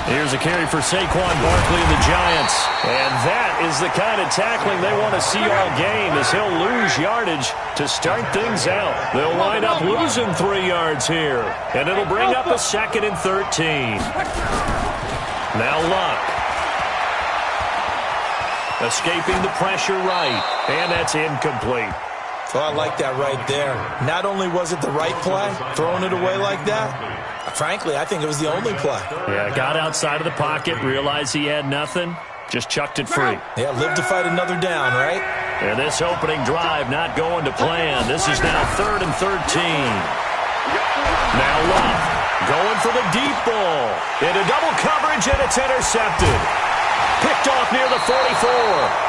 Here's a carry for Saquon Barkley and the Giants. And that is the kind of tackling they want to see all game, as he'll lose yardage to start things out. They'll wind up losing 3 yards here. And it'll bring up a 2nd and 13. Now Luck. Escaping the pressure right. And that's incomplete. Oh, I like that right there. Not only was it the right play, throwing it away like that, frankly, I think it was the only play. Yeah, got outside of the pocket, realized he had nothing, just chucked it free. Yeah, live to fight another down, right? And this opening drive not going to plan. This is now 3rd and 13. Now Luck going for the deep ball. Into double coverage, and it's intercepted. Picked off near the 44.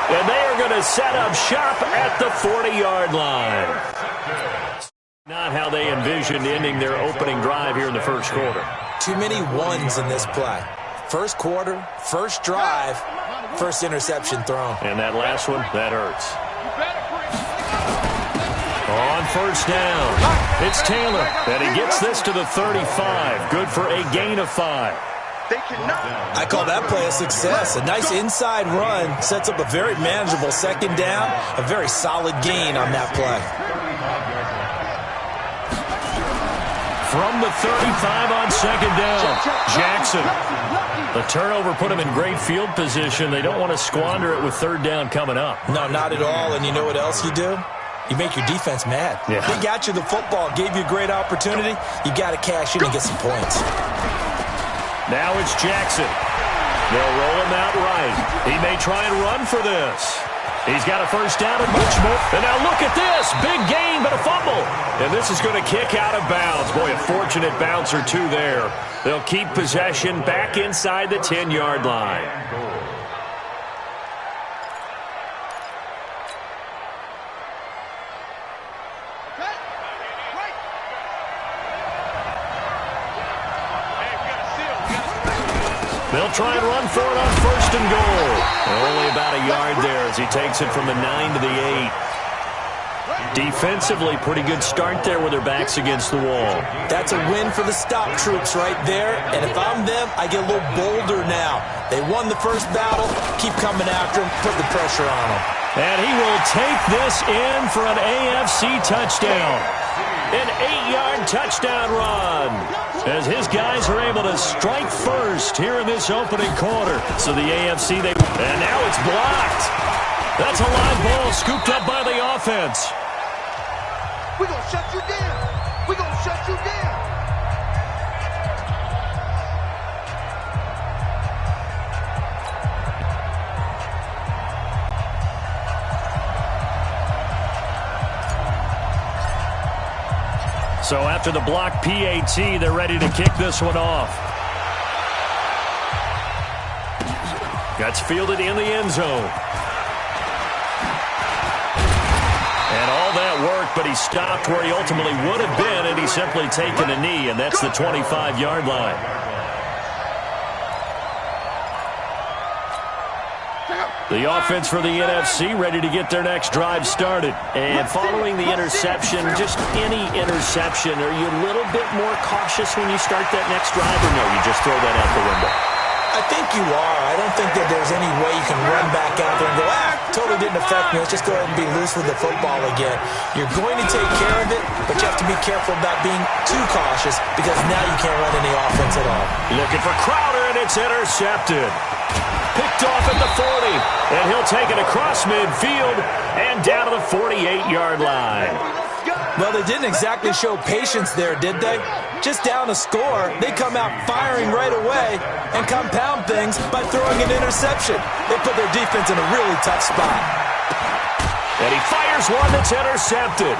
And they are going to set up shop at the 40-yard line. Not how they envisioned ending their opening drive here in the first quarter. Too many ones in this play. First quarter, first drive, first interception thrown. And that last one, that hurts. On first down, it's Taylor. And he gets this to the 35. Good for a gain of 5. I call that play a success. A nice inside run sets up a very manageable 2nd down. A very solid gain on that play. From the 35 on 2nd down, Jackson. The turnover put him in great field position. They don't want to squander it with 3rd down coming up. No, not at all. And you know what else you do? You make your defense mad. Yeah. They got you the football, gave you a great opportunity. You got to cash in and get some points. Now it's Jackson. They'll roll him out right. He may try and run for this. He's got a first down and much more. And now look at this. Big gain, but a fumble. And this is going to kick out of bounds. Boy, a fortunate bounce or two there. They'll keep possession back inside the 10-yard line. They'll try and run for it on 1st and goal. Only about a yard there as he takes it from the 9 to the 8. Defensively, pretty good start there with their backs against the wall. That's a win for the stop troops right there. And if I'm them, I get a little bolder now. They won the first battle. Keep coming after them. Put the pressure on them. And he will take this in for an AFC touchdown. An 8-yard touchdown run. As his guys are able to strike first here in this opening quarter. So the AFC, and now it's blocked. That's a live ball scooped up by the offense. We're going to shut you down. We're going to shut you down. So after the block PAT, they're ready to kick this one off. Gets fielded in the end zone. And all that work, but he stopped where he ultimately would have been, and he's simply taken a knee, and that's the 25-yard line. The offense for the NFC ready to get their next drive started. And following the interception, just any interception, are you a little bit more cautious when you start that next drive, or no, you just throw that out the window? I think you are. I don't think that there's any way you can run back out there and go, totally didn't affect me. Let's just go ahead and be loose with the football again. You're going to take care of it, but you have to be careful about being too cautious because now you can't run any offense at all. Looking for Crowder, and it's intercepted. Picked off at the 40, and he'll take it across midfield and down to the 48-yard line. Well, they didn't exactly show patience there, did they? Just down a score, they come out firing right away and compound things by throwing an interception. They put their defense in a really tough spot. And he fires one that's intercepted.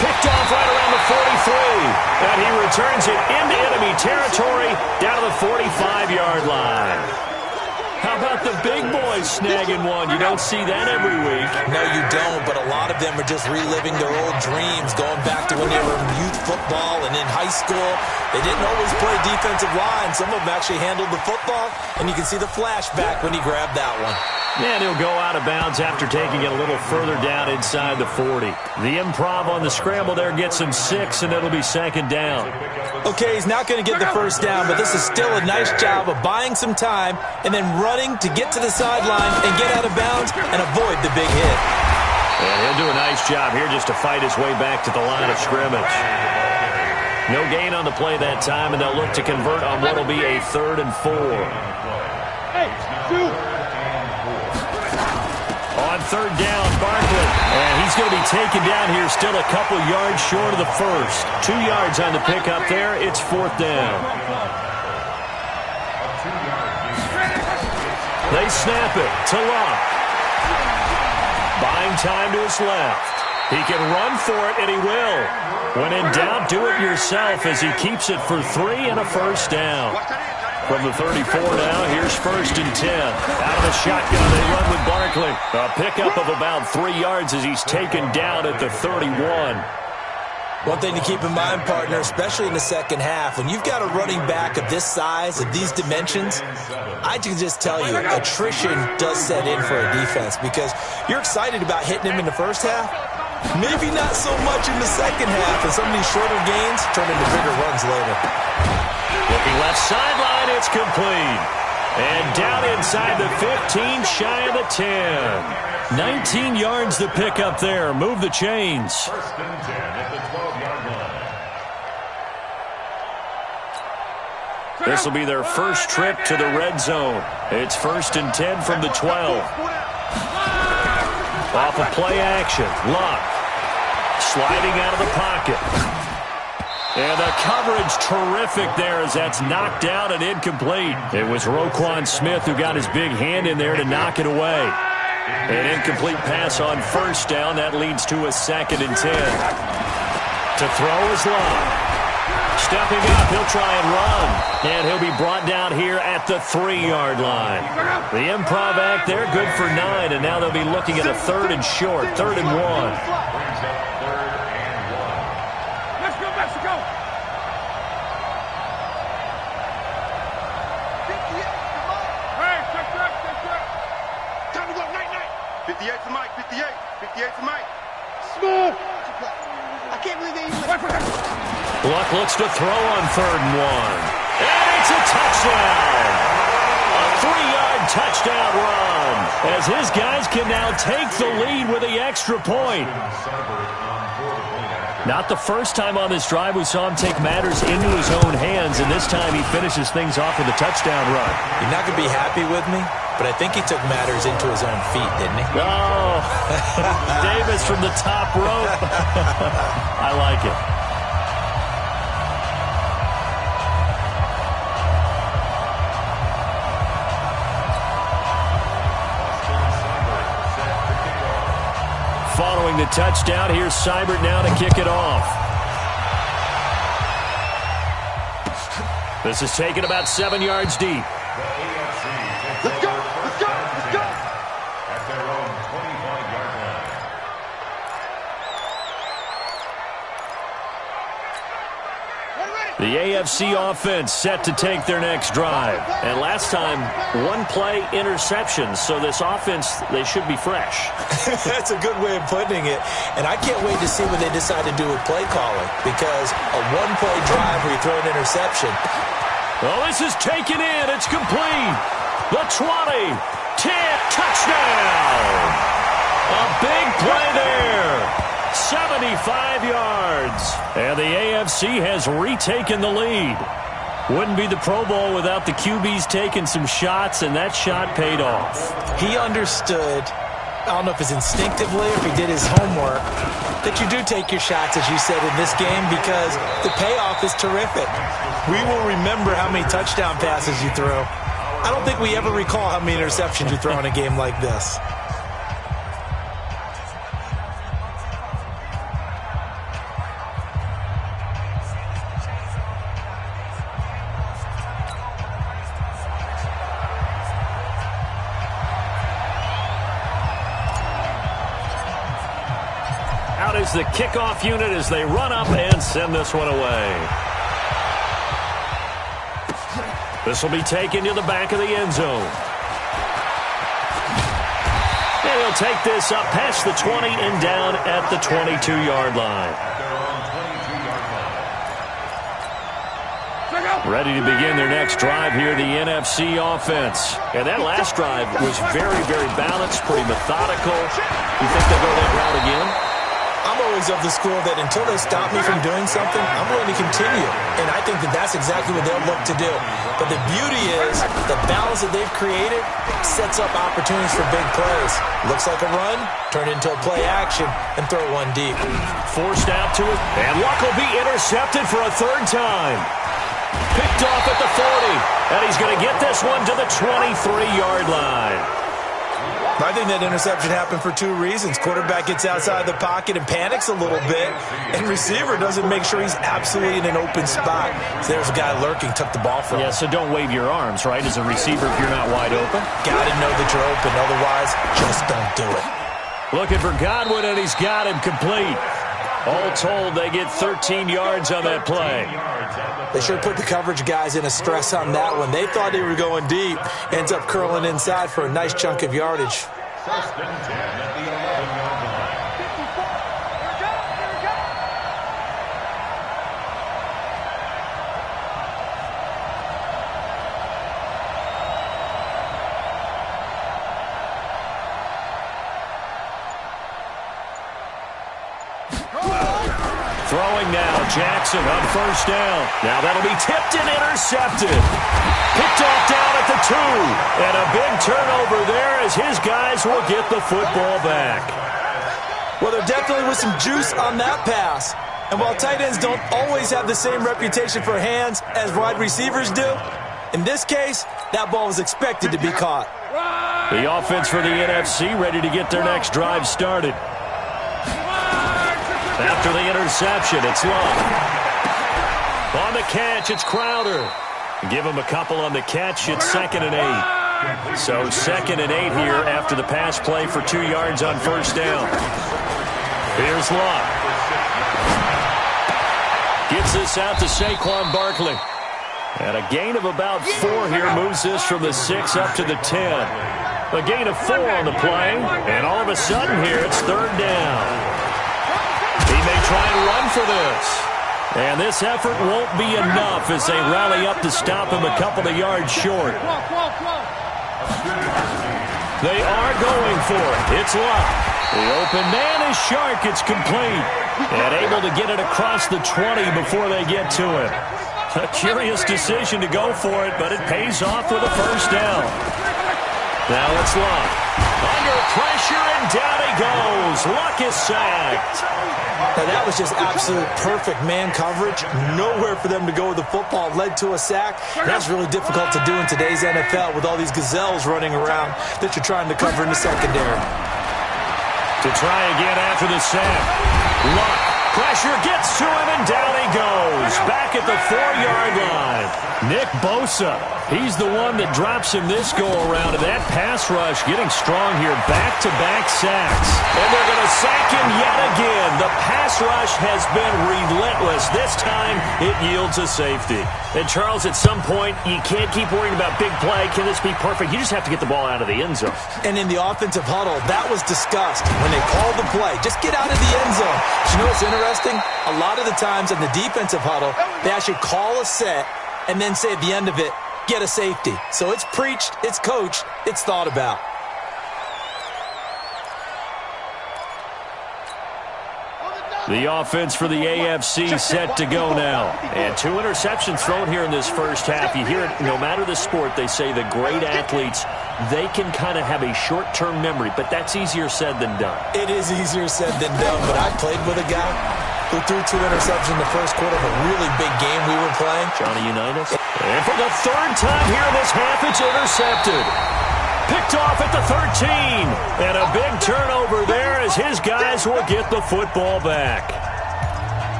Picked off right around the 43, and he returns it into enemy territory down to the 45-yard line. How about the big boys snagging one? You don't see that every week. No, you don't, but a lot of them are just reliving their old dreams, going back to when they were in youth football and in high school. They didn't always play defensive line. Some of them actually handled the football, and you can see the flashback when he grabbed that one. And he'll go out of bounds after taking it a little further down inside the 40. The improv on the scramble there gets him 6, and it'll be second down. Okay, he's not going to get the first down, but this is still a nice job of buying some time and then running to get to the sideline and get out of bounds and avoid the big hit. And he'll do a nice job here just to fight his way back to the line of scrimmage. No gain on the play that time, and they'll look to convert on what will be a 3rd and 4. Hey, shoot! On 3rd down, Barkley. And he's going to be taken down here still a couple yards short of the first. 2 yards on the pickup there. It's 4th down. They snap it to Luck. Buying time to his left. He can run for it, and he will. When in doubt, do it yourself as he keeps it for 3 and a first down. From the 34 now, here's 1st and 10. Out of the shotgun, they run with Barkley. A pickup of about 3 yards as he's taken down at the 31. One thing to keep in mind, partner, especially in the second half, when you've got a running back of this size, of these dimensions, I can just tell you, attrition does set in for a defense because you're excited about hitting him in the first half. Maybe not so much in the second half, and some of these shorter gains turn into bigger runs later. Looking left sideline, it's complete. And down inside the 15, shy of the 10. 19 yards to pick up there. Move the chains. 1st and 10 at the 12-yard line. This will be their first trip to the red zone. It's 1st and 10 from the 12. Off of play action, Luck. Sliding out of the pocket. And the coverage terrific there as that's knocked down and incomplete. It was Roquan Smith who got his big hand in there to knock it away. An incomplete pass on 1st down. That leads to a 2nd and 10. To throw is Luck. Stepping up, he'll try and run. And he'll be brought down here at the 3-yard line. The improv act there, good for 9. And now they'll be looking at a 3rd and short, 3rd and 1. Luck looks to throw on 3rd and 1. And it's a touchdown. A 3-yard touchdown run. As his guys can now take the lead with the extra point. Not the first time on this drive we saw him take matters into his own hands, and this time he finishes things off with a touchdown run. You're not going to be happy with me, but I think he took matters into his own feet, didn't he? Oh, Davis from the top rope. I like it. Following the touchdown, here's Seibert now to kick it off. This is taken about 7 yards deep. Let's go! Let's go! Let's go! At their own 25-yard line. The AFC offense set to take their next drive. And last time, 1-play interception. So this offense, they should be fresh. That's a good way of putting it. And I can't wait to see what they decide to do with play calling. Because a 1-play drive where you throw an interception. Well, this is taken in. It's complete. The 20, 10, touchdown. A big play there. 75 yards. And the AFC has retaken the lead. Wouldn't be the Pro Bowl without the QBs taking some shots, and that shot paid off. He understood, I don't know if it's instinctively or if he did his homework, that you do take your shots, as you said, in this game because the payoff is terrific. We will remember how many touchdown passes you threw. I don't think we ever recall how many interceptions you throw in a game like this. Out is the kickoff unit as they run up and send this one away. This will be taken to the back of the end zone. he'll take this up past the 20 and down at the 22-yard line. Ready to begin their next drive here, the NFC offense. And that last drive was very, very balanced, pretty methodical. You think they'll go that route again? I'm always of the school that until they stop me from doing something, I'm willing to continue. And I think that that's exactly what they'll look to do. But the beauty is the balance that they've created sets up opportunities for big plays. Looks like a run, turn it into a play action, and throw one deep. Forced out to it, and Luck will be intercepted for a third time. Picked off at the 40, and he's going to get this one to the 23-yard line. I think that interception happened for two reasons. Quarterback gets outside the pocket and panics a little bit, and receiver doesn't make sure he's absolutely in an open spot. So there's a guy lurking, took the ball from him. Yeah, so don't wave your arms, right, as a receiver if you're not wide open? Got to know that you're open, otherwise just don't do it. Looking for Godwin, and he's got him complete. All told, they get 13 yards on that play. They sure put the coverage guys in a stress on that one. They thought they were going deep. Ends up curling inside for a nice chunk of yardage. First and 10 at the 11-yard line. Throwing now, Jackson on first down. Now that'll be tipped and intercepted. Picked off down at the 2. And a big turnover there as his guys will get the football back. Well, there definitely was some juice on that pass. And while tight ends don't always have the same reputation for hands as wide receivers do, in this case, that ball was expected to be caught. The offense for the NFC ready to get their next drive started. After the interception, it's Love. On the catch, it's Crowder. Give him a couple on the catch. It's 2nd and 8. So 2nd and 8 here after the pass play for 2 yards on first down. Here's Love. Gets this out to Saquon Barkley. And a gain of about 4 here moves this from the 6 up to the 10. A gain of 4 on the play. And all of a sudden here, it's 3rd down. He may try and run for this. And this effort won't be enough as they rally up to stop him a couple of yards short. They are going for it. It's Luck. The open man is Shark. It's complete. And able to get it across the 20 before they get to it. A curious decision to go for it, but it pays off with a first down. Now it's Luck. Under pressure, and down he goes. Luck is sacked. Now, that was just absolute perfect man coverage. Nowhere for them to go with the football. Led to a sack. That's really difficult to do in today's NFL with all these gazelles running around that you're trying to cover in the secondary. To try again after the sack. Luck. Pressure gets to him, and down he goes. Back at the 4-yard line. Nick Bosa. He's the one that drops him this go-around. And that pass rush getting strong here. Back-to-back sacks. And they're going to sack him yet again. The pass rush has been relentless. This time, it yields a safety. And, Charles, at some point, you can't keep worrying about big play. Can this be perfect? You just have to get the ball out of the end zone. And in the offensive huddle, that was discussed when they called the play. Just get out of the end zone. But you know what's interesting? A lot of the times in the defensive huddle, they actually call a set and then say at the end of it, get a safety. So it's preached, it's coached, it's thought about. The offense for the AFC set to go now. And 2 interceptions thrown here in this first half. You hear it, no matter the sport, they say the great athletes, they can kind of have a short-term memory, but that's easier said than done. It is easier said than done, but I played with a guy who threw 2 interceptions in the first quarter of a really big game we were playing. Johnny Unitas. And for the 3rd time here in this half, it's intercepted. Picked off at the 13. And a big turnover there as his guys will get the football back.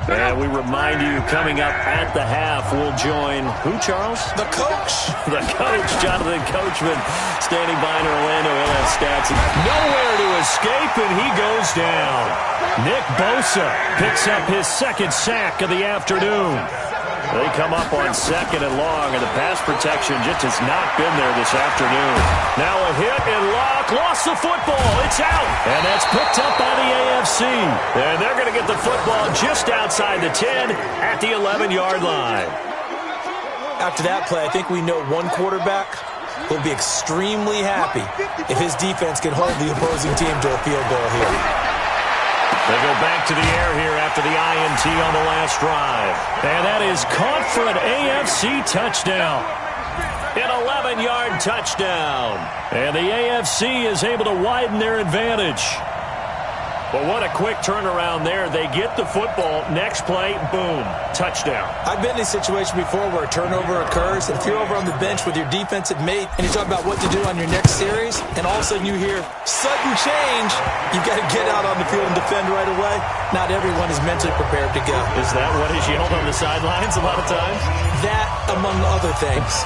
And we remind you, coming up at the half, we'll join who, Charles? The coach. The coach, Jonathan Coachman, standing by in Orlando. He'll have stats. Nowhere to escape, and he goes down. Nick Bosa picks up his 2nd sack of the afternoon. They come up on 2nd and long, and the pass protection just has not been there this afternoon. Now a hit and Locke lost the football. It's out, and that's picked up by the AFC. And they're going to get the football just outside the 10 at the 11-yard line. After that play, I think we know one quarterback will be extremely happy if his defense can hold the opposing team to a field goal here. They go back to the air here after the INT on the last drive. And that is caught for an AFC touchdown. An 11-yard touchdown. And the AFC is able to widen their advantage. But what a quick turnaround there. They get the football. Next play, boom, touchdown. I've been in a situation before where a turnover occurs. If you're over on the bench with your defensive mate and you talk about what to do on your next series, and all of a sudden you hear sudden change, you've got to get out on the field and defend right away. Not everyone is mentally prepared to go. Is that what is yelled on the sidelines a lot of times? That, among other things.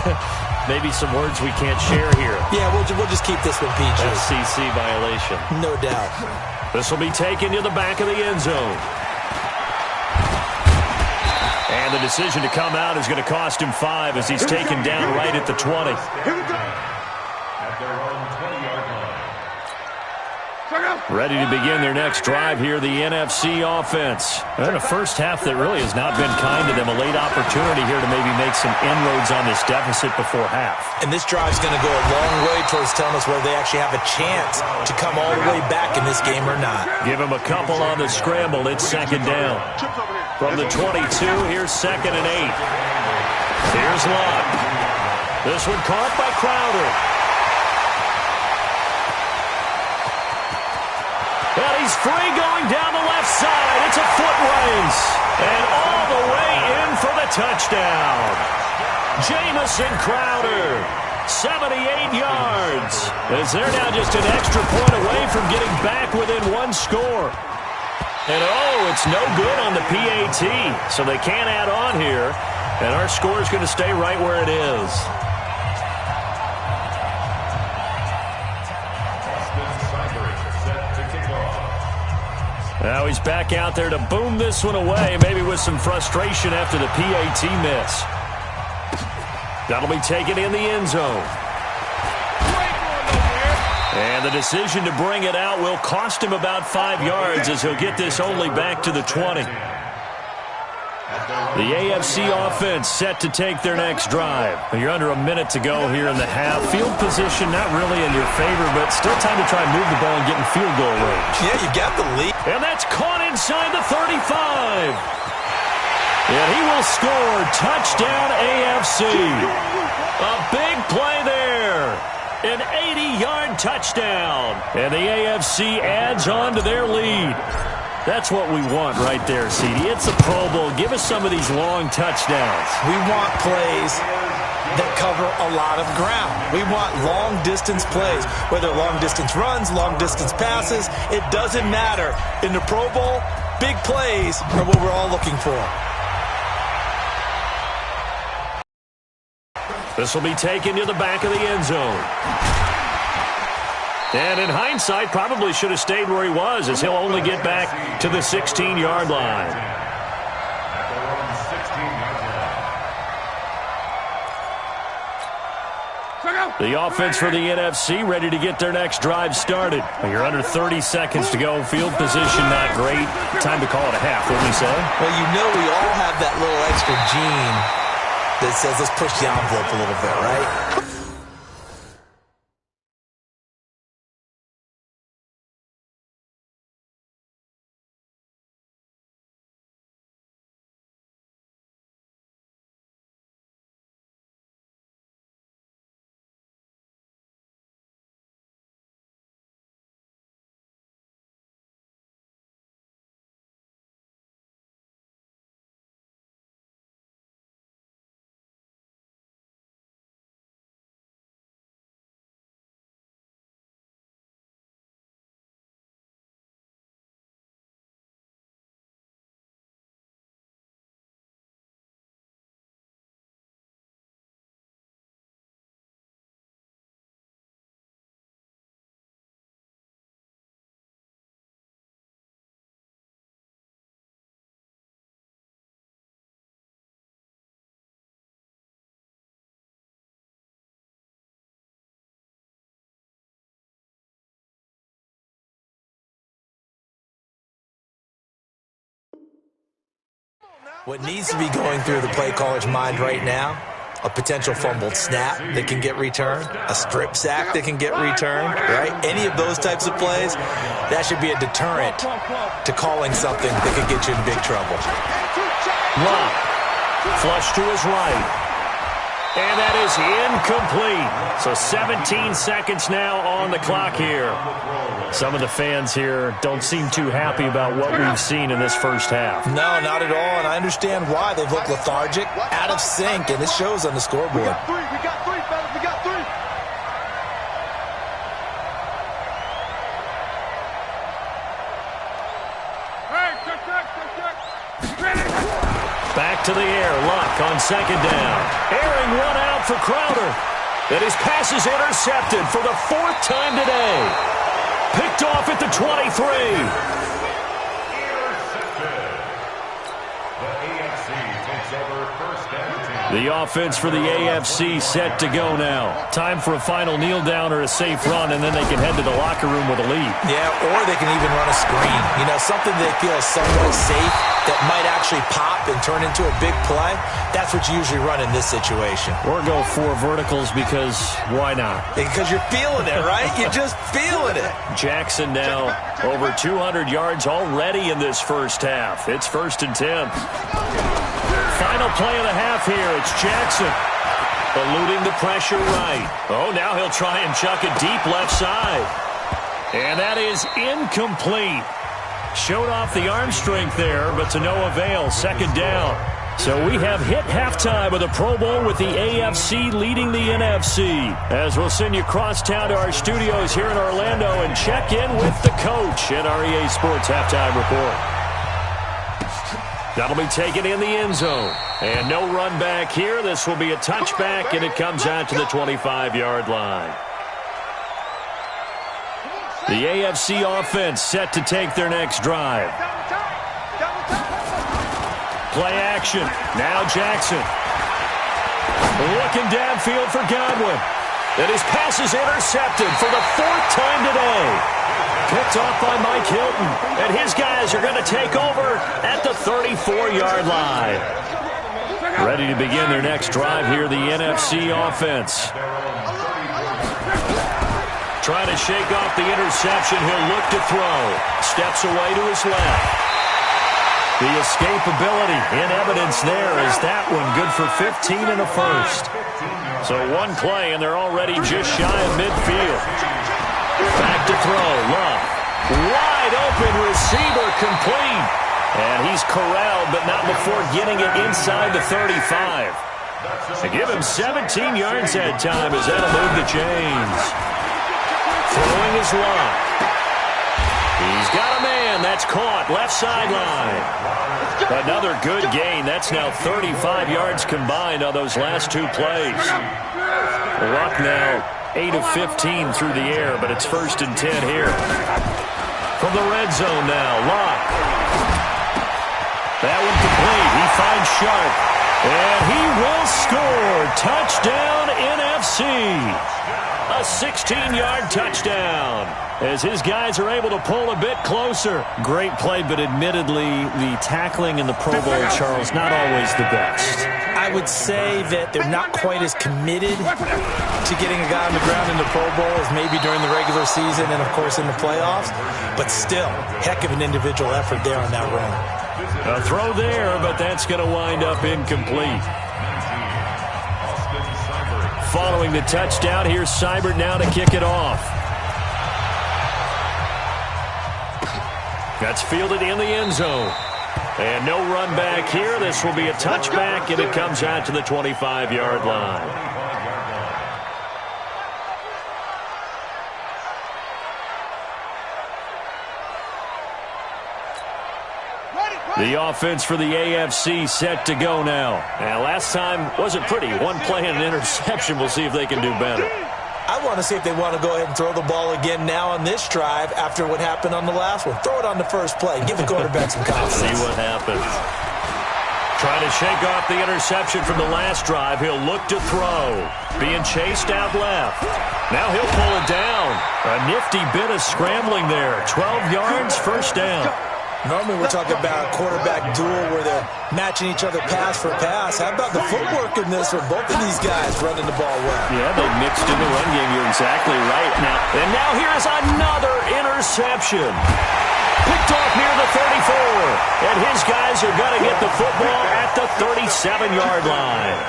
Maybe some words we can't share here. Yeah, we'll just keep this one PG. FCC violation. No doubt. This will be taken to the back of the end zone. And the decision to come out is going to cost him 5 as he's taken down right at the 20. Here we go. At their own 20-yard line. Ready to begin their next drive here, the NFC offense. And a first half that really has not been kind to them. A late opportunity here to maybe make some inroads on this deficit before half. And this drive's going to go a long way towards telling us whether they actually have a chance to come all the way back in this game or not. Give him a couple on the scramble. It's 2nd down. From the 22, here's 2nd and 8. Here's Locke. This one caught by Crowder. And he's free going down the left side. It's a foot race. And all the way in for the touchdown. Jamison Crowder, 78 yards. As they're now just an extra point away from getting back within one score. And oh, it's no good on the PAT. So they can't add on here. And our score is going to stay right where it is. Now he's back out there to boom this one away, maybe with some frustration after the PAT miss. That'll be taken in the end zone. And the decision to bring it out will cost him about 5 yards as he'll get this only back to the 20. The AFC offense set to take their next drive. You're under a minute to go here in the half. Field position not really in your favor, but still time to try and move the ball and get in field goal range. Yeah, you got the lead. And that's caught inside the 35. And he will score. Touchdown AFC. A big play there. An 80-yard touchdown. And the AFC adds on to their lead. That's what we want right there, CD. It's a Pro Bowl. Give us some of these long touchdowns. We want plays that cover a lot of ground. We want long-distance plays, whether long-distance runs, long-distance passes. It doesn't matter. In the Pro Bowl, big plays are what we're all looking for. This will be taken to the back of the end zone. And in hindsight, probably should have stayed where he was, as he'll only get back to the 16-yard line. The offense for the NFC ready to get their next drive started. You're under 30 seconds to go. Field position not great. Time to call it a half, wouldn't we say? Well, you know we all have that little extra gene that says let's push the envelope a little bit, right? What needs to be going through the play caller's mind right now, a potential fumbled snap that can get returned, a strip sack that can get returned, right? Any of those types of plays, that should be a deterrent to calling something that could get you in big trouble. Love. Flush to his right. And that is incomplete. So 17 seconds now on the clock here. Some of the fans here don't seem too happy about what we've seen in this first half. No, not at all, and I understand why. They've looked lethargic, out of sync, and it shows on the scoreboard. We got three, fellas. We got three. Back to the air. Luck on second down. Airing one out for Crowder. And his pass is intercepted for the fourth time today. Picked off at the 23. The offense for the AFC set to go now. Time for a final kneel down or a safe run, and then they can head to the locker room with a lead. Yeah, or they can even run a screen. You know, something they feel is somewhat safe that might actually pop and turn into a big play. That's what you usually run in this situation. Or go 4 verticals because why not? Because you're feeling it, right? You're just feeling it. Jackson now over 200 yards already in this first half. It's 1st and 10. Final play of the half here. It's Jackson eluding the pressure right. Oh, now he'll try and chuck it deep left side. And that is incomplete. Showed off the arm strength there, but to no avail. Second down. So we have hit halftime of the Pro Bowl with the AFC leading the NFC. As we'll send you crosstown to our studios here in Orlando and check in with the coach at our EA Sports Halftime Report. That'll be taken in the end zone. And no run back here. This will be a touchback, and it comes out to the 25-yard line. The AFC offense set to take their next drive. Play action. Now Jackson. Looking downfield for Godwin. And his pass is intercepted for the 4th time today. Picked off by Mike Hilton. And his guys are going to take over at the 34-yard line. Ready to begin their next drive here, the NFC offense. Trying to shake off the interception. He'll look to throw. Steps away to his left. The escapability in evidence there is that one good for 15 and a first. So one play, and they're already just shy of midfield. Back to throw. Love. Wide open receiver complete. And he's corralled, but not before getting it inside the 35. To give him 17 yards that time as that'll move the chains. Throwing his Love. He's got a man. That's caught. Left sideline. Another good gain. That's now 35 yards combined on those last 2 plays. Luck now 8 of 15 through the air, but it's 1st and 10 here. From the red zone now, Luck. That one complete. He finds Sharp. And he will score. Touchdown NFC. A 16-yard touchdown as his guys are able to pull a bit closer. Great play, but admittedly, the tackling in the Pro Bowl, Charles, not always the best. I would say that they're not quite as committed to getting a guy on the ground in the Pro Bowl as maybe during the regular season and, of course, in the playoffs. But still, heck of an individual effort there on that run. A throw there, but that's going to wind up incomplete. Following the touchdown, here's Seibert now to kick it off. That's fielded in the end zone. And no run back here. This will be a touchback, and it comes out to the 25-yard line. The offense for the AFC set to go now. And last time wasn't pretty. One play and an interception. We'll see if they can do better. I want to see if they want to go ahead and throw the ball again now on this drive after what happened on the last one. Throw it on the first play. Give the quarterback some confidence. See what happens. Trying to shake off the interception from the last drive. He'll look to throw. Being chased out left. Now he'll pull it down. A nifty bit of scrambling there. 12 yards, 1st down. Normally we're talking about a quarterback duel where they're matching each other pass for pass. How about the footwork in this for both of these guys running the ball well? Yeah, they mixed in the run game. You're exactly right. Now here is another interception. Picked off near the 34. And his guys are going to get the football at the 37-yard line.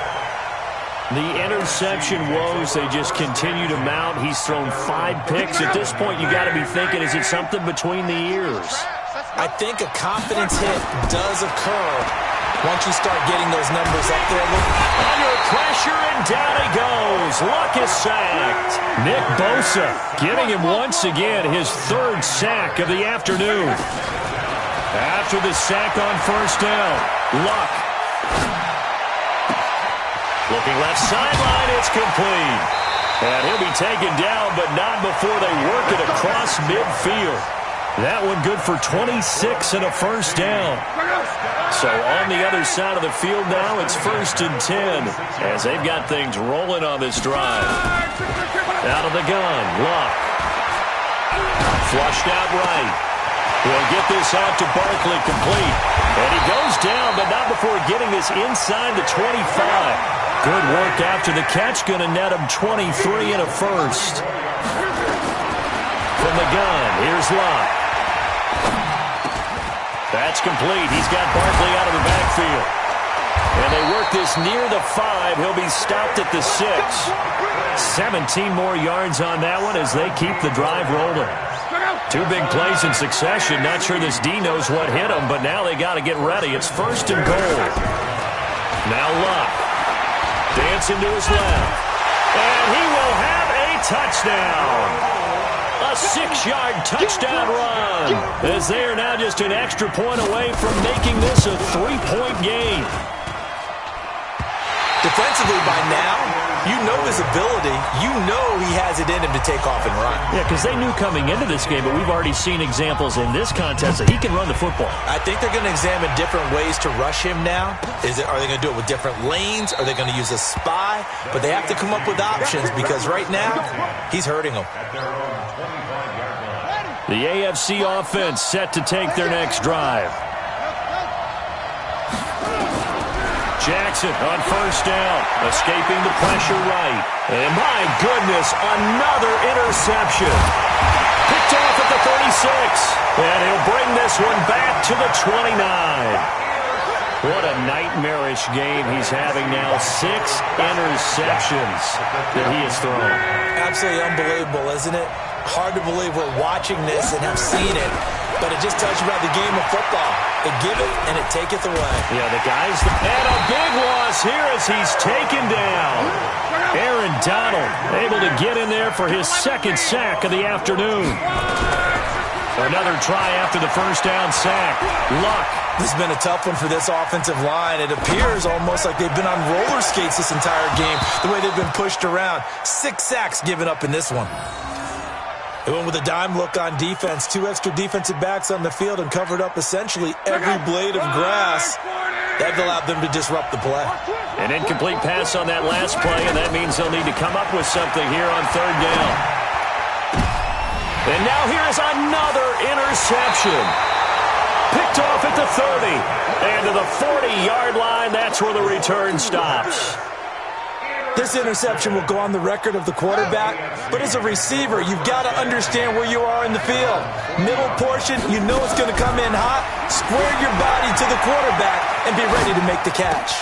The interception woes, they just continue to mount. He's thrown 5 picks. At this point, you got to be thinking, is it something between the ears? I think a confidence hit does occur once you start getting those numbers up there. Under pressure, and down he goes. Luck is sacked. Nick Bosa getting him once again, his 3rd sack of the afternoon. After the sack on first down, Luck. Looking left sideline, it's complete. And he'll be taken down, but not before they work it across midfield. That one good for 26 and a first down. So on the other side of the field now, it's 1st and 10 as they've got things rolling on this drive. Out of the gun, Luck. Flushed out right. He'll get this out to Barkley complete. And he goes down, but not before getting this inside the 25. Good work after the catch, going to net him 23 and a first. From the gun, here's Luck. That's complete. He's got Barkley out of the backfield. And they work this near the 5. He'll be stopped at the 6. 17 more yards on that one as they keep the drive rolling. 2 big plays in succession. Not sure this D knows what hit him, but now they got to get ready. It's 1st and goal. Now Luck. Dancing to his left. And he will have a touchdown. A 6-yard touchdown run, as they are now just an extra point away from making this a 3-point game. Defensively by now, you know his ability. You know he has it in him to take off and run. Yeah, because they knew coming into this game, but we've already seen examples in this contest that he can run the football. I think they're going to examine different ways to rush him now. Are they going to do it with different lanes? Are they going to use a spy? But they have to come up with options because right now, he's hurting them. The AFC offense set to take their next drive. Jackson on first down, escaping the pressure right. And my goodness, another interception. Picked off at the 36. And he'll bring this one back to the 29. What a nightmarish game he's having now. 6 interceptions that he has thrown. Absolutely unbelievable, isn't it? Hard to believe we're watching this and have seen it, but it just tells you about the game of football. They give it and it taketh away. Yeah, the guys, and a big loss here as he's taken down. Aaron Donald able to get in there for his 2nd sack of the afternoon. Another try after the first down sack. Luck. This has been a tough one for this offensive line. It appears almost like they've been on roller skates this entire game, the way they've been pushed around. 6 sacks given up in this one. They went with a dime look on defense. 2 extra defensive backs on the field and covered up essentially every blade of grass. That allowed them to disrupt the play. An incomplete pass on that last play, and that means they'll need to come up with something here on 3rd down. And now here is another interception. Picked off at the 30. And to the 40-yard line, that's where the return stops. This interception will go on the record of the quarterback, but as a receiver, you've got to understand where you are in the field. Middle portion, you know it's going to come in hot. Square your body to the quarterback and be ready to make the catch.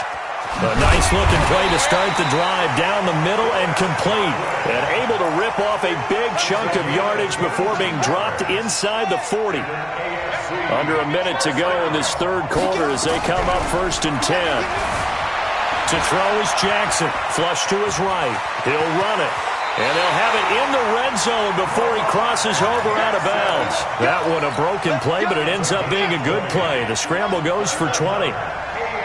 A nice-looking play to start the drive down the middle and complete. And able to rip off a big chunk of yardage before being dropped inside the 40. Under a minute to go in this 3rd quarter as they come up 1st and 10. To throw is Jackson. Flush to his right. He'll run it. And they'll have it in the red zone before he crosses over out of bounds. That one a broken play, but it ends up being a good play. The scramble goes for 20.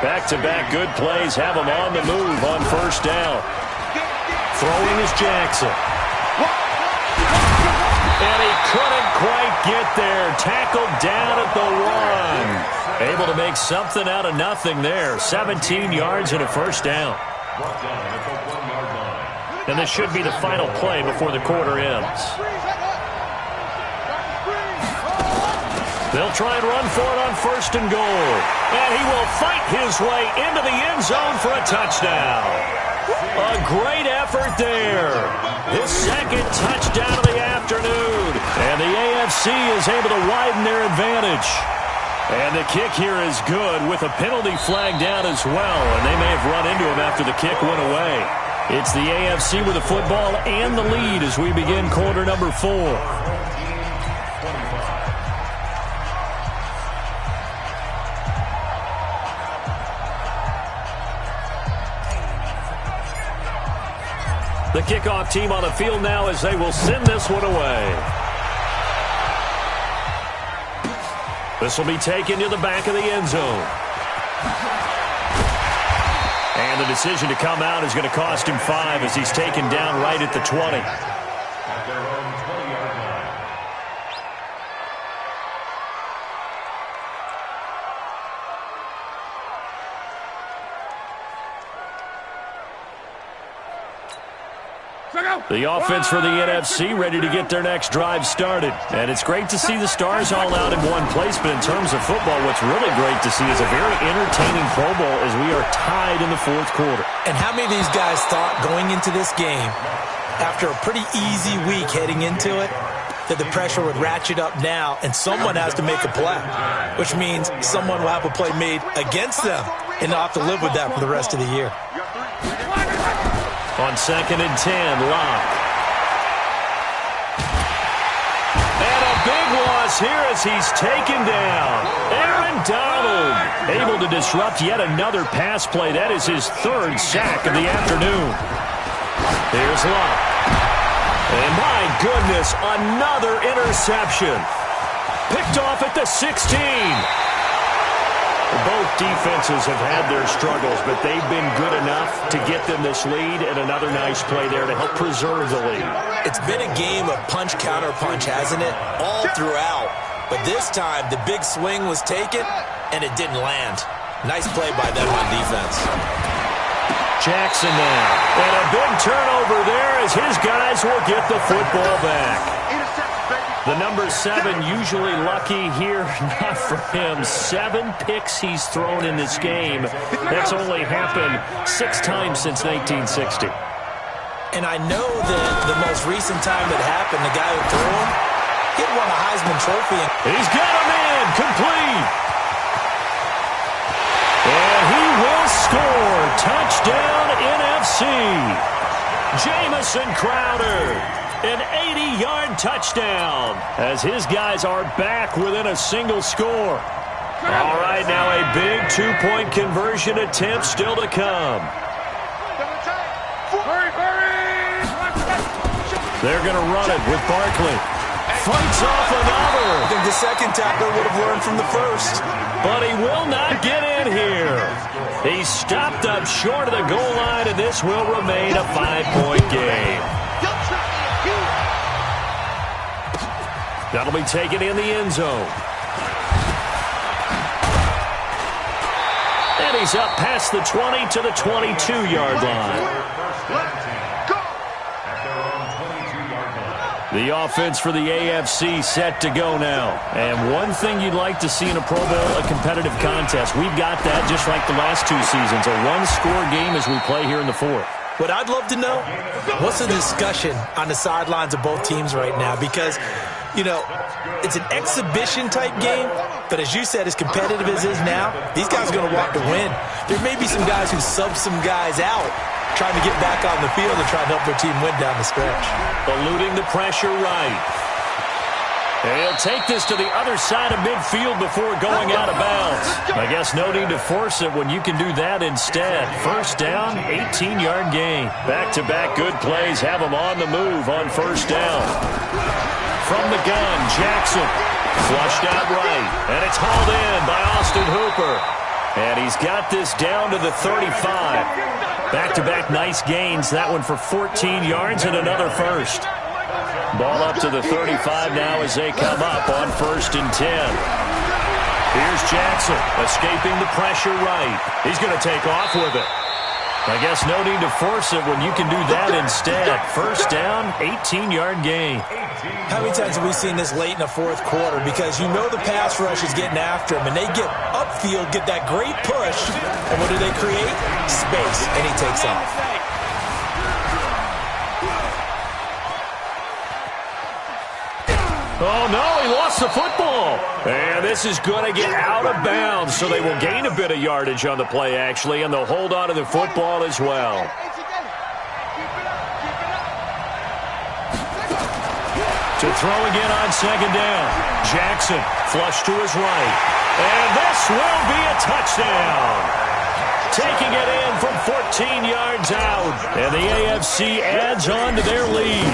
Back-to-back good plays have him on the move on 1st down. Throwing is Jackson. And he couldn't quite get there. Tackled down at the 1. Able to make something out of nothing there. 17 yards and a first down. And this should be the final play before the quarter ends. The They'll try and run for it on 1st and goal. And he will fight his way into the end zone for a touchdown. A great effort there. His second touchdown of the afternoon. And the AFC is able to widen their advantage. And the kick here is good with a penalty flag down as well. And they may have run into him after the kick went away. It's the AFC with the football and the lead as we begin quarter number 4. The kickoff team on the field now as they will send this one away. This will be taken to the back of the end zone. And the decision to come out is going to cost him 5 as he's taken down right at the 20. At their own 20-yard line. The offense for the NFC ready to get their next drive started. And it's great to see the stars all out in one place, but in terms of football, what's really great to see is a very entertaining Pro Bowl as we are tied in the 4th quarter. And how many of these guys thought going into this game, after a pretty easy week heading into it, that the pressure would ratchet up now and someone has to make a play, which means someone will have a play made against them and they'll have to live with that for the rest of the year. On 2nd and 10, Locke. And a big loss here as he's taken down. Aaron Donald able to disrupt yet another pass play. That is his 3rd sack of the afternoon. Here's Locke. And my goodness, another interception. Picked off at the 16. Both defenses have had their struggles, but they've been good enough to get them this lead, and another nice play there to help preserve the lead. It's been a game of punch-counter-punch, hasn't it? All throughout. But this time, the big swing was taken, and it didn't land. Nice play by them on defense. Jackson now. And a big turnover there as his guys will get the football back. The number 7 usually lucky here, not for him. 7 picks he's thrown in this game. That's only happened 6 times since 1960. And I know that the most recent time that happened, the guy who threw him, he won a Heisman Trophy. He's got him in, complete. And he will score. Touchdown NFC. Jamison Crowder. An 80-yard touchdown as his guys are back within a single score. All right, now a big 2-point conversion attempt still to come. They're going to run it with Barkley. Fights off another. I think the second tackler would have learned from the first. But he will not get in here. He stopped up short of the goal line, and this will remain a 5-point game. That'll be taken in the end zone. And he's up past the 20 to the 22-yard line. The offense for the AFC set to go now. And one thing you'd like to see in a Pro Bowl, a competitive contest. We've got that just like the last 2 seasons. A one-score game as we play here in the 4th. What I'd love to know, what's the discussion on the sidelines of both teams right now? Because, you know, it's an exhibition-type game, but as you said, as competitive as it is now, these guys are going to want to win. There may be some guys who sub some guys out, trying to get back on the field and try to help their team win down the stretch. Eluding the pressure right. And he'll take this to the other side of midfield before going out of bounds. I guess no need to force it when you can do that instead. First down, 18-yard gain. Back-to-back good plays have him on the move on first down. From the gun, Jackson. Flushed out right. And it's hauled in by Austin Hooper. And he's got this down to the 35. Back-to-back nice gains. That one for 14 yards and another first. Ball up to the 35 now as they come up on 1st and 10. Here's Jackson escaping the pressure right. He's going to take off with it. I guess no need to force it when you can do that instead. First down, 18-yard gain. How many times have we seen this late in the fourth quarter? Because you know the pass rush is getting after him, and they get upfield, get that great push, and what do they create? Space, and he takes off. Oh, no, he lost the football. And this is going to get out of bounds, so they will gain a bit of yardage on the play, actually, and they'll hold on to the football as well. To throw again on second down. Jackson, flush to his right. And this will be a touchdown. Taking it in from 14 yards out. And the AFC adds on to their lead.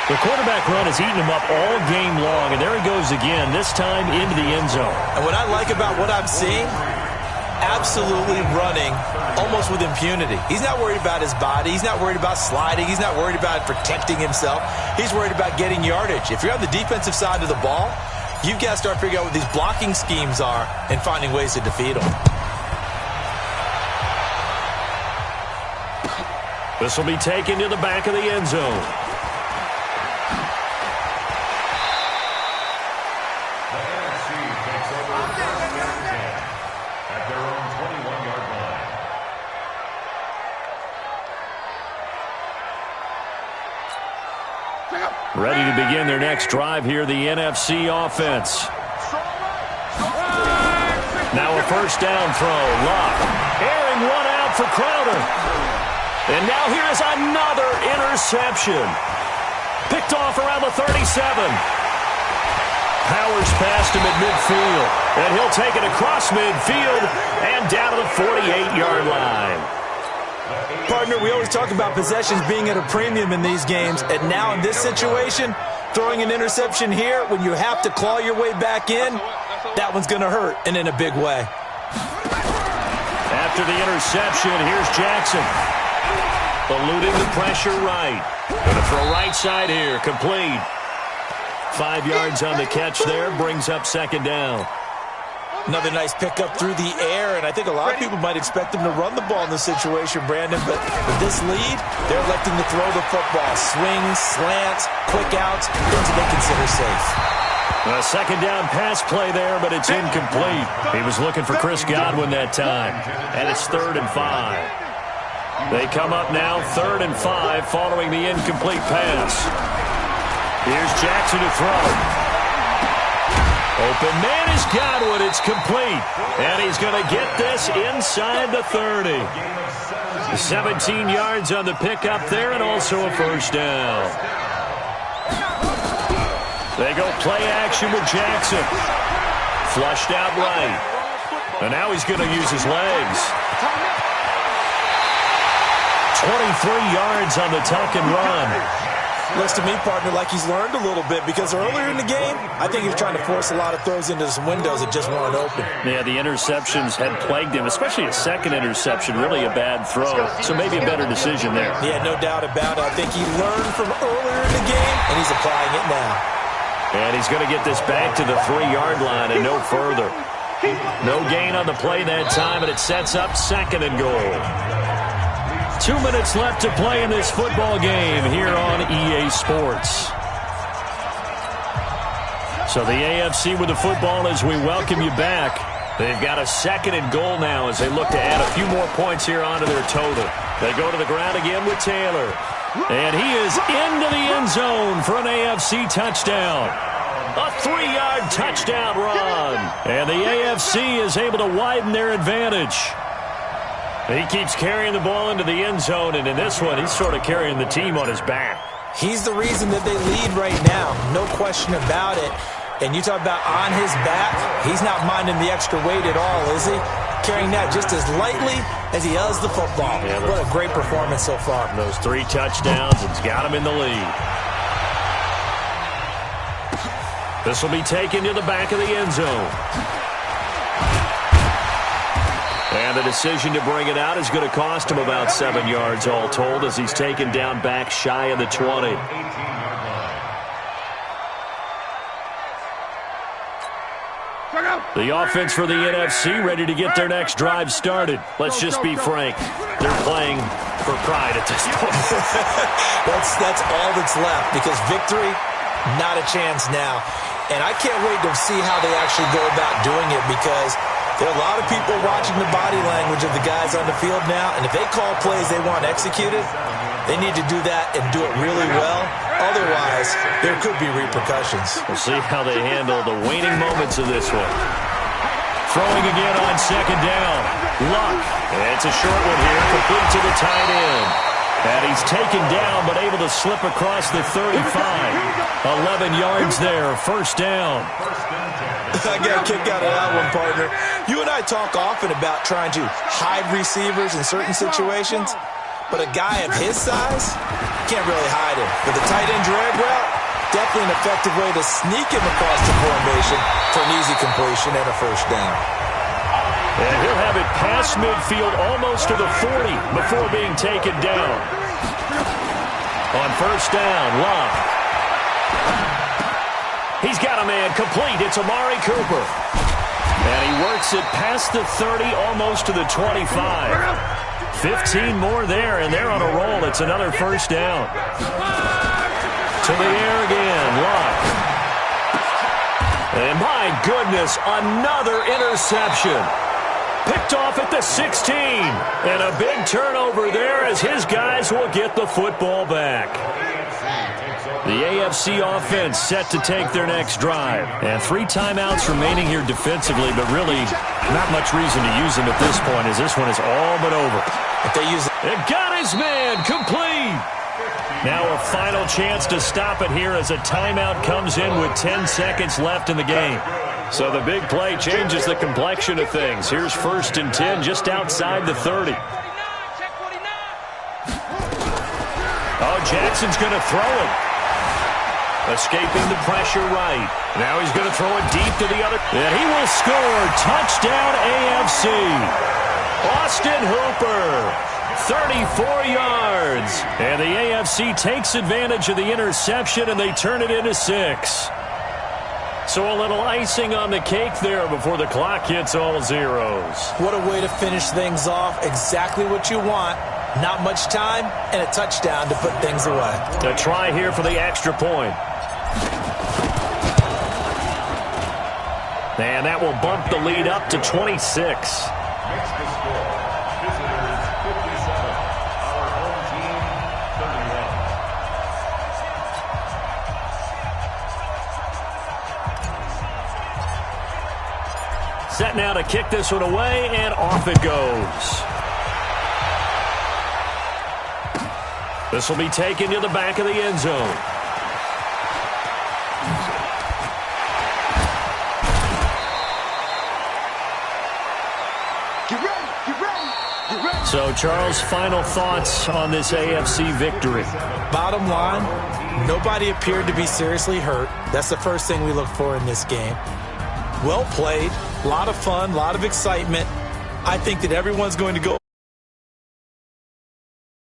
The quarterback run has eaten him up all game long, and there he goes again, this time into the end zone. And what I like about what I'm seeing, absolutely running almost with impunity. He's not worried about his body. He's not worried about sliding. He's not worried about protecting himself. He's worried about getting yardage. If you're on the defensive side of the ball, you've got to start figuring out what these blocking schemes are and finding ways to defeat them. This will be taken to the back of the end zone. Ready to begin their next drive here, the NFC offense. Now a first down throw. Luck airing one out for Crowder. And now here's another interception. Picked off around the 37. Powers past him at midfield. And he'll take it across midfield and down to the 48-yard line. Partner, we always talk about possessions being at a premium in these games, and now in this situation, throwing an interception here when you have to claw your way back in, that one's going to hurt, and in a big way. After the interception, here's Jackson. Eluding the pressure right. Going to throw right side here, complete. 5 yards on the catch there, brings up second down. Another nice pickup through the air, and I think a lot of people might expect them to run the ball in this situation, Brandon, but with this lead, they're electing to throw the football. Swings, slants, quick outs, things that they consider safe. A second down pass play there, but it's incomplete. He was looking for Chris Godwin that time, and it's 3rd and 5. They come up now 3rd and 5 following the incomplete pass. Here's Jackson to throw. Open man is Godwin. It's complete. And he's going to get this inside the 30. 17 yards on the pickup there and also a first down. They go play action with Jackson. Flushed out right. And now he's going to use his legs. 23 yards on the tuck and run. Looks to me, partner, like he's learned a little bit, because earlier in the game, I think he was trying to force a lot of throws into some windows that just weren't open. Yeah, the interceptions had plagued him, especially a second interception, really a bad throw. So maybe a better decision there. Yeah, no doubt about it. I think he learned from earlier in the game, and he's applying it now. And he's going to get this back to the 3-yard line and no further. No gain on the play that time, and it sets up 2nd and goal. 2 minutes left to play in this football game here on EA Sports. So the AFC with the football as we welcome you back. They've got a 2nd and goal now as they look to add a few more points here onto their total. They go to the ground again with Taylor. And he is into the end zone for an AFC touchdown. A 3-yard touchdown run. And the AFC is able to widen their advantage. He keeps carrying the ball into the end zone, and in this one, he's sort of carrying the team on his back. He's the reason that they lead right now, no question about it. And you talk about on his back, he's not minding the extra weight at all, is he? Carrying that just as lightly as he does the football. Yeah, what a great performance so far. Those 3 touchdowns, it's got him in the lead. This will be taken to the back of the end zone. And the decision to bring it out is going to cost him about 7 yards all told as he's taken down back shy of the 20. The offense for the NFC ready to get their next drive started. Let's just be frank. They're playing for pride at this point. That's all that's left, because victory, not a chance now. And I can't wait to see how they actually go about doing it, because there are a lot of people watching the body language of the guys on the field now, and if they call plays they want executed, they need to do that and do it really well. Otherwise, there could be repercussions. We'll see how they handle the waning moments of this one. Throwing again on second down. Luck. And it's a short one here, complete to the tight end. And he's taken down, but able to slip across the 35. 11 yards there, first down. I got a kick out of that one, partner. You and I talk often about trying to hide receivers in certain situations, but a guy of his size can't really hide him. But the tight end drag route, definitely an effective way to sneak him across the formation for an easy completion and a first down. And he'll have it past midfield almost to the 40 before being taken down. On first down, Love. He's got a man complete. It's Amari Cooper. And he works it past the 30, almost to the 25. 15 more there, and they're on a roll. It's another first down. To the air again, Luck. And my goodness, another interception. Picked off at the 16. And a big turnover there as his guys will get the football back. The AFC offense set to take their next drive. And 3 timeouts remaining here defensively, but really not much reason to use them at this point, as this one is all but over. If they use it. And got his man complete. Now a final chance to stop it here as a timeout comes in with 10 seconds left in the game. So the big play changes the complexion of things. Here's 1st and 10 just outside the 30. Oh, Jackson's going to throw it. Escaping the pressure right. Now he's going to throw it deep to the other. And he will score. Touchdown AFC. Austin Hooper. 34 yards. And the AFC takes advantage of the interception, and they turn it into 6. So a little icing on the cake there before the clock hits all zeros. What a way to finish things off. Exactly what you want. Not much time and a touchdown to put things away. A try here for the extra point. And that will bump the lead up to 26. Next to score, visitors 57, our home team 31. Set now to kick this one away, and off it goes. This will be taken to the back of the end zone. So, Charles, final thoughts on this AFC victory? Bottom line, nobody appeared to be seriously hurt. That's the first thing we look for in this game. Well played, a lot of fun, a lot of excitement. I think that everyone's going to go